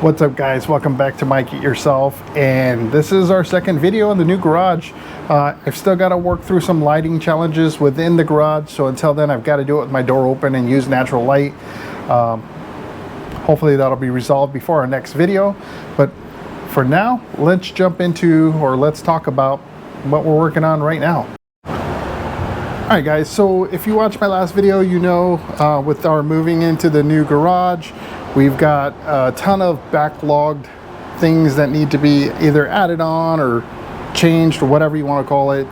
What's up, guys? Welcome back to Mike It Yourself, and this is our second video in the new garage. I've still got to work through some lighting challenges within the garage, so until then I've got to do it with my door open and use natural light. Hopefully that'll be resolved before our next video, but for now let's jump into, or let's talk about what we're working on right now. Alright guys, so if you watched my last video, you know with our moving into the new garage, we've got a ton of backlogged things that need to be either added on or changed, or whatever you want to call it,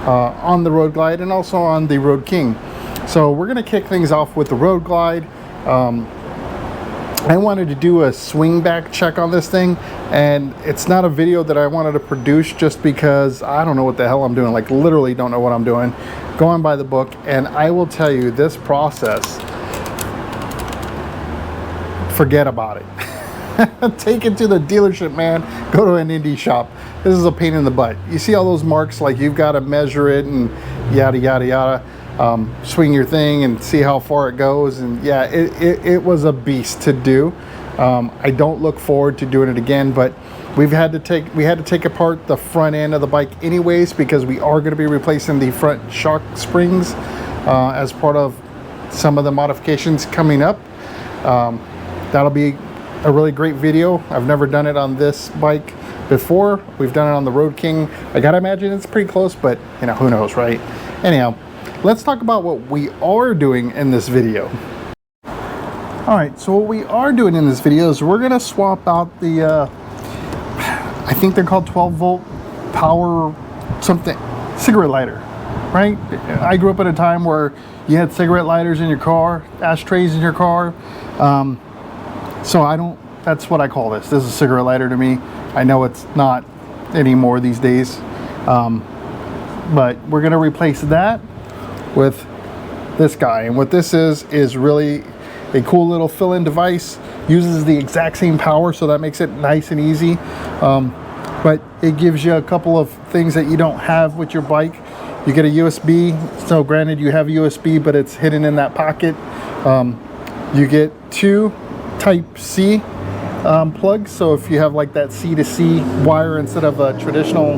on the Road Glide and also on the Road King. So we're going to kick things off with the Road Glide. I wanted to do a swing back check on this thing, and it's not a video that I wanted to produce just because I don't know what the hell I'm doing. Like, literally don't know what I'm doing, going by the book. And I will tell you, this process, forget about it. Take it to the dealership, man. Go to an indie shop. This is a pain in the butt. You see all those marks, like you've got to measure it and yada yada yada. Swing your thing and see how far it goes, and yeah, it was a beast to do. I don't look forward to doing it again, but we had to take apart the front end of the bike anyways, because we are going to be replacing the front shock springs as part of some of the modifications coming up. That'll be a really great video. I've never done it on this bike before. We've done it on the Road King. I gotta imagine it's pretty close, but you know, who knows, right? Anyhow, let's talk about what we are doing in this video. Alright, so what we are doing in this video is we're gonna swap out the I think they're called 12-volt power something cigarette lighter, right? I grew up at a time where you had cigarette lighters in your car, ashtrays in your car. So that's what I call this. This is a cigarette lighter to me. I know it's not anymore these days. But we're gonna replace that with this guy. And what this is really a cool little fill-in device. Uses the exact same power, so that makes it nice and easy. But it gives you a couple of things that you don't have with your bike. You get a USB. So granted, you have USB, but it's hidden in that pocket. You get two Type-C plugs. So if you have like that C to C wire instead of a traditional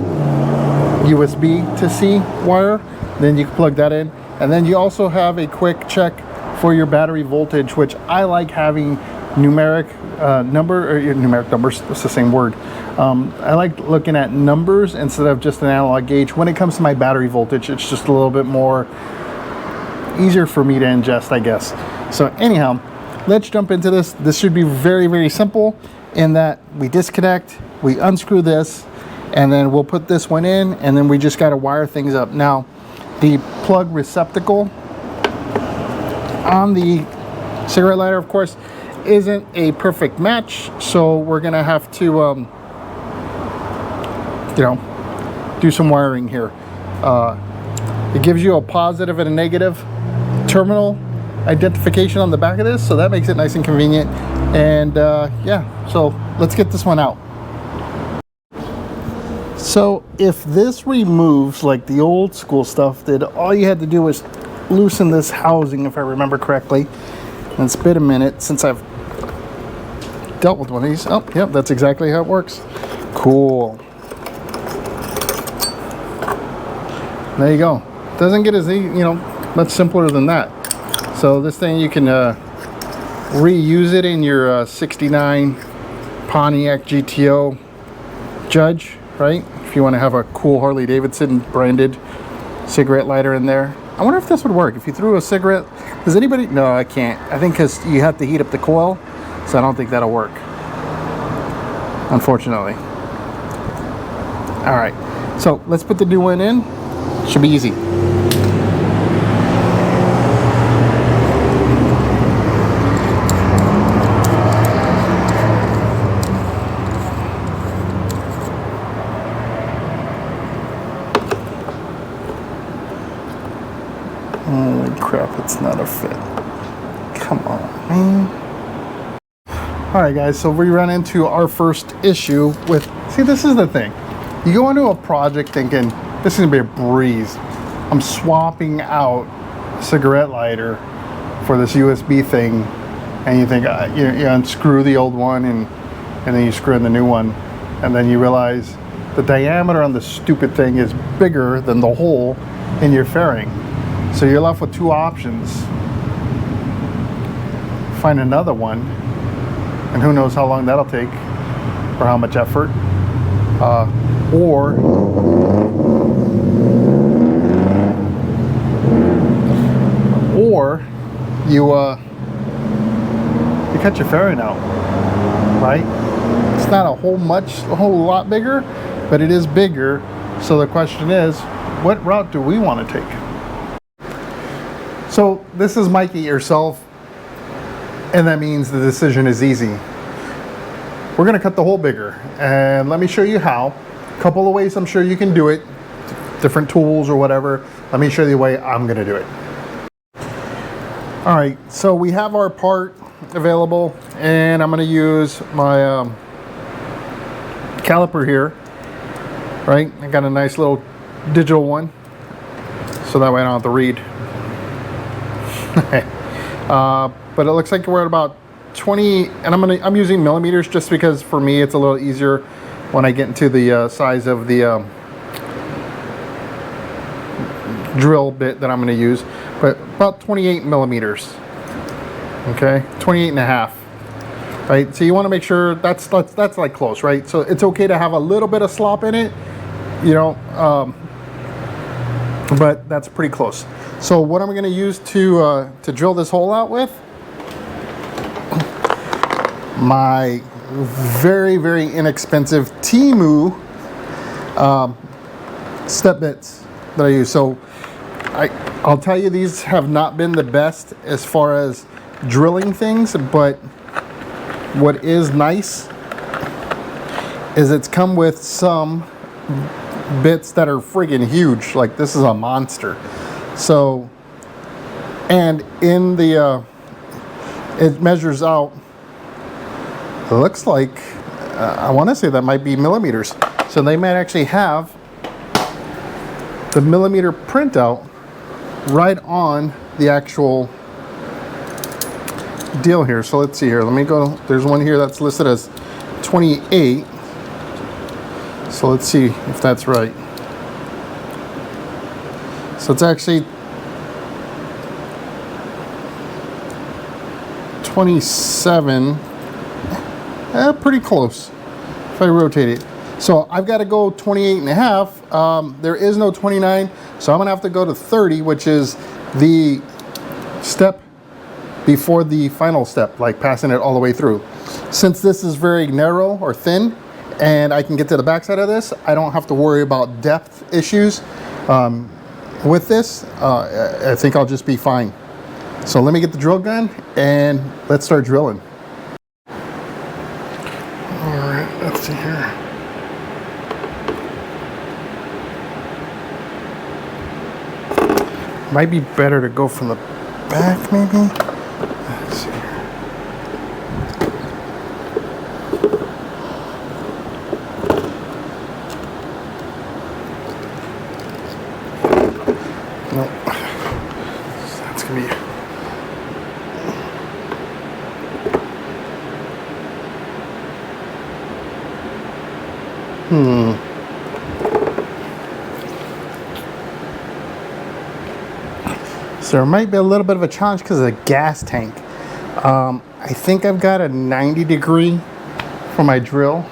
USB to C wire, then you can plug that in. And then you also have a quick check for your battery voltage, which I like having numeric numbers. It's the same word. I like looking at numbers instead of just an analog gauge. When it comes to my battery voltage, it's just a little bit more easier for me to ingest, I guess. So anyhow, let's jump into this. This should be very, very simple in that we disconnect, we unscrew this, and then we'll put this one in, and then we just got to wire things up. Now, the plug receptacle on the cigarette lighter, of course, isn't a perfect match, so we're gonna have to you know, do some wiring here. It gives you a positive and a negative terminal identification on the back of this, so that makes it nice and convenient. And yeah, so let's get this one out. So if this removes like the old school stuff did, all you had to do was loosen this housing, if I remember correctly. And it's been a minute since I've dealt with one of these. Oh, yep, that's exactly how it works. Cool. There you go. Doesn't get as, much simpler than that. So this thing, you can reuse it in your 69 Pontiac GTO Judge, right? If you want to have a cool Harley Davidson branded cigarette lighter in there. I wonder if this would work if you threw a cigarette. Does anybody? No, I can't. I think because you have to heat up the coil, so I don't think that'll work, unfortunately. All right, so let's put the new one in. Should be easy. Holy crap, it's not a fit. Come on, man. Alright guys, so we run into our first issue with, see, this is the thing. You go into a project thinking, this is gonna be a breeze. I'm swapping out a cigarette lighter for this USB thing, and you think you unscrew the old one and and then you screw in the new one, and then you realize the diameter on the stupid thing is bigger than the hole in your fairing. So you're left with two options. Find another one, and who knows how long that'll take or how much effort. Or you cut your fairing out, right? It's not a whole lot bigger, but it is bigger. So the question is, what route do we want to take? So this is Mike It Yourself, and that means the decision is easy. We're going to cut the hole bigger, and let me show you how. A couple of ways I'm sure you can do it, different tools or whatever. Let me show you the way I'm going to do it. All right, so we have our part available, and I'm going to use my caliper here, right? I got a nice little digital one, so that way I don't have to read. But it looks like we're at about 20, and I'm using millimeters just because for me it's a little easier when I get into the size of the drill bit that I'm going to use. But about 28 millimeters. Okay, 28 and a half. Right, so you want to make sure that's like close, right? So it's okay to have a little bit of slop in it, you know, but that's pretty close. So what I'm going to use to drill this hole out with, my very, very inexpensive Temu step bits that I use. So I'll tell you, these have not been the best as far as drilling things, but what is nice is it's come with some bits that are friggin' huge. Like this is a monster. So, and in the it measures out, it looks like I want to say that might be millimeters, so they might actually have the millimeter printout right on the actual deal here. So let's see here, let me go, there's one here that's listed as 28, so let's see if that's right. So it's actually 27, pretty close if I rotate it. So I've got to go 28 and a half. There is no 29, so I'm gonna have to go to 30, which is the step before the final step, like passing it all the way through. Since this is very narrow or thin, and I can get to the back side of this, I don't have to worry about depth issues. With this, I think I'll just be fine. So let me get the drill gun and let's start drilling. All right, let's see here. Might be better to go from the back, maybe. Let's see here. Nope. That's gonna be. So there might be a little bit of a challenge because of the gas tank. I think I've got a 90 degree for my drill.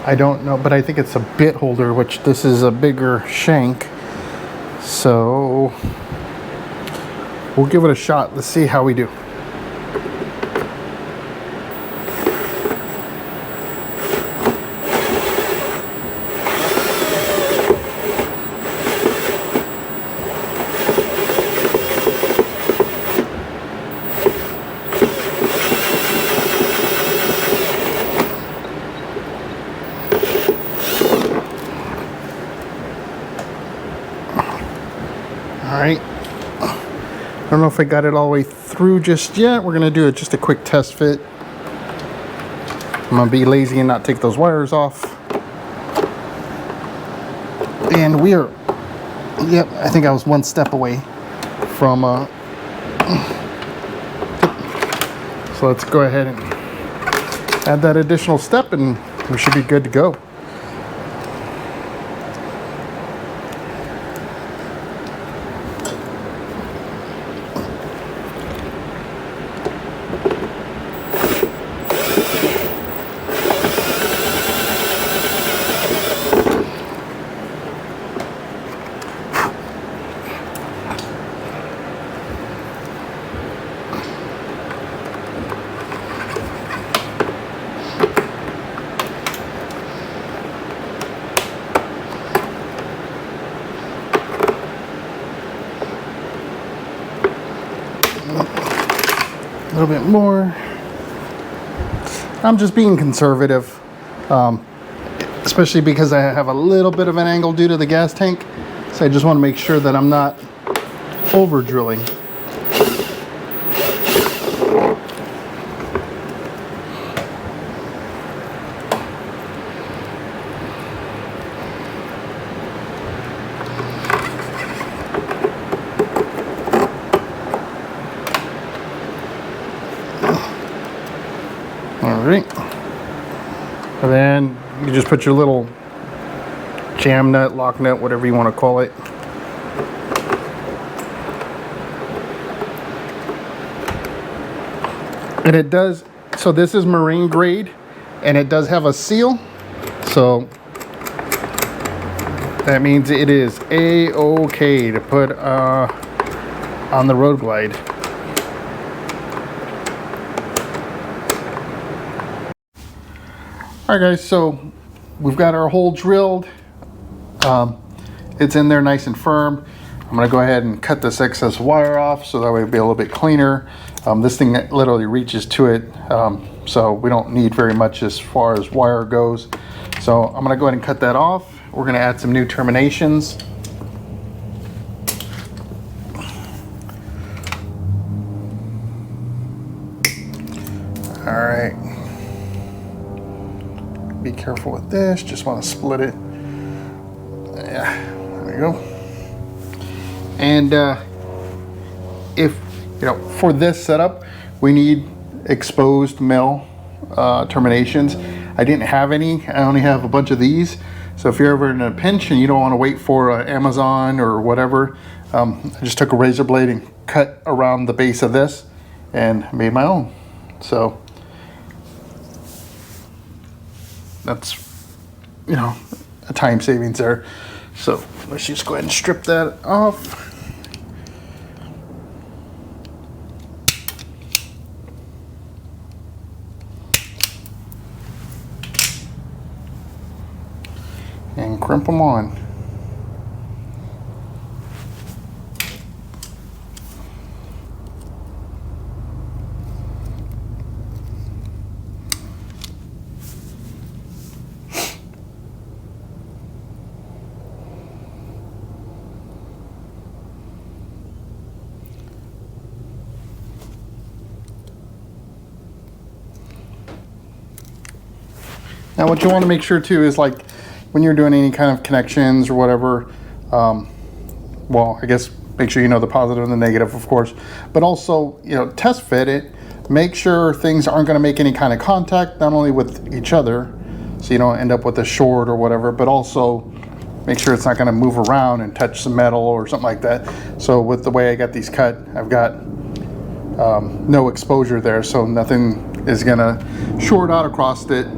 I don't know, but I think it's a bit holder, which this is a bigger shank. So we'll give it a shot. Let's see how we do. Alright, I don't know if I got it all the way through just yet. We're going to do just a quick test fit. I'm going to be lazy and not take those wires off. And we are, yep, I think I was one step away from So let's go ahead and add that additional step and we should be good to go. A little bit more. I'm just being conservative, especially because I have a little bit of an angle due to the gas tank. So I just want to make sure that I'm not over drilling. Alright, and then you just put your little jam nut, lock nut, whatever you want to call it. And it does, so this is marine grade and it does have a seal, so that means it is a-okay to put on the Road Glide. Alright guys, so we've got our hole drilled. It's in there nice and firm. I'm going to go ahead and cut this excess wire off so that way it'll be a little bit cleaner. This thing literally reaches to it, so we don't need very much as far as wire goes. So I'm going to go ahead and cut that off. We're going to add some new terminations. Alright. Be careful with this, just want to split it. Yeah, there you go. And if you know, for this setup we need exposed mill terminations. I didn't have any, I only have a bunch of these. So if you're ever in a pinch and you don't want to wait for Amazon or whatever, I just took a razor blade and cut around the base of this and made my own. So that's, you know, a time savings there. So let's just go ahead and strip that off. And crimp them on. Now what you want to make sure too is, like, when you're doing any kind of connections or whatever, well, I guess make sure you know the positive and the negative, of course, but also, you know, test fit it, make sure things aren't going to make any kind of contact, not only with each other, so you don't end up with a short or whatever, but also make sure it's not going to move around and touch some metal or something like that. So with the way I got these cut, I've got no exposure there, so nothing is going to short out across it.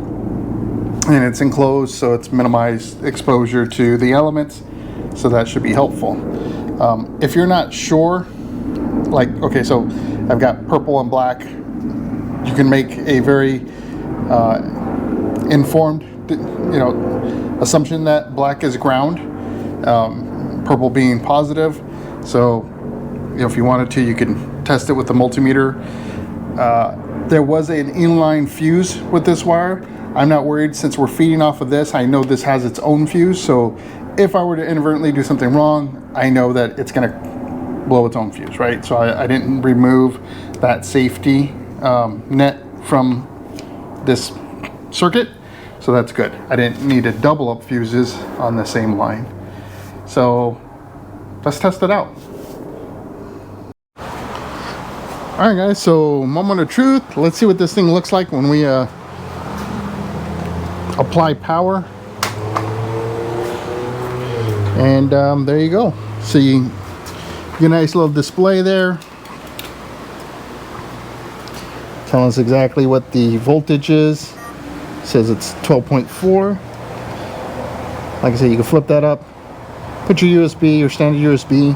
And it's enclosed, so it's minimized exposure to the elements, so that should be helpful. If you're not sure, like, okay, so I've got purple and black, you can make a very informed, you know, assumption that black is ground, purple being positive. So, you know, if you wanted to, you can test it with the multimeter. There was an inline fuse with this wire. I'm not worried, since we're feeding off of this. I know this has its own fuse, so if I were to inadvertently do something wrong, I know that it's going to blow its own fuse, right? So I didn't remove that safety net from this circuit, so that's good. I didn't need to double up fuses on the same line. So let's test it out. Alright guys, so moment of truth. Let's see what this thing looks like when we apply power. And there you go. So you get a nice little display there, telling us exactly what the voltage is. It says it's 12.4. Like I said, you can flip that up, put your USB, your standard USB,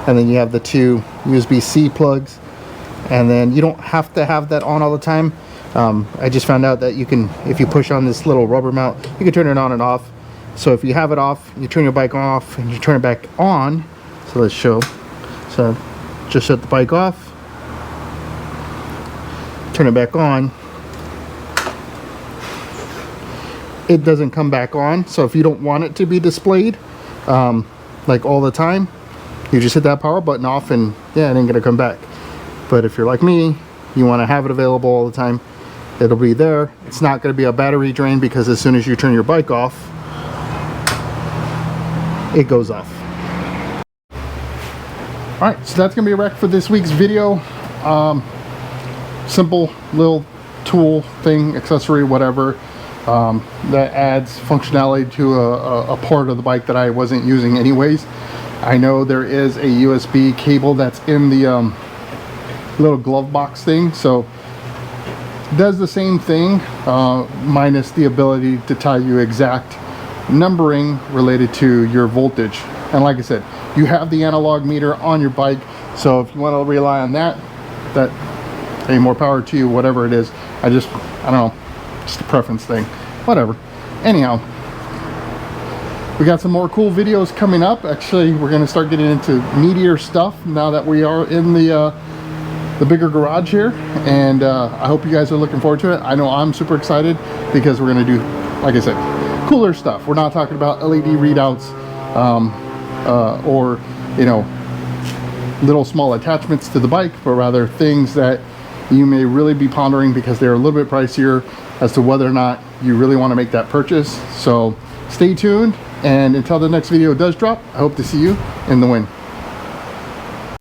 and then you have the two USB-C plugs. And then you don't have to have that on all the time. I just found out that you can, if you push on this little rubber mount, you can turn it on and off. So if you have it off, you turn your bike off and you turn it back on. So let's show. So just shut the bike off, turn it back on. It doesn't come back on. So if you don't want it to be displayed like all the time, you just hit that power button off and yeah, it ain't gonna come back. But if you're like me, you want to have it available all the time, it'll be there. It's not going to be a battery drain because as soon as you turn your bike off, it goes off. Alright, so that's going to be a wrap for this week's video. Simple little tool thing, accessory, whatever, that adds functionality to a part of the bike that I wasn't using anyways. I know there is a USB cable that's in the little glove box thing, so it does the same thing, minus the ability to tell you exact numbering related to your voltage. And like I said, you have the analog meter on your bike, so if you want to rely on that, hey, more power to you, whatever it is. I don't know, just a preference thing, whatever. Anyhow, we got some more cool videos coming up. Actually, we're going to start getting into meatier stuff now that we are in the bigger garage here, and I hope you guys are looking forward to it. I know I'm super excited because we're going to do, like I said, cooler stuff. We're not talking about LED readouts or, you know, little small attachments to the bike, but rather things that you may really be pondering because they're a little bit pricier as to whether or not you really want to make that purchase. So stay tuned, and until the next video does drop, I hope to see you in the wind.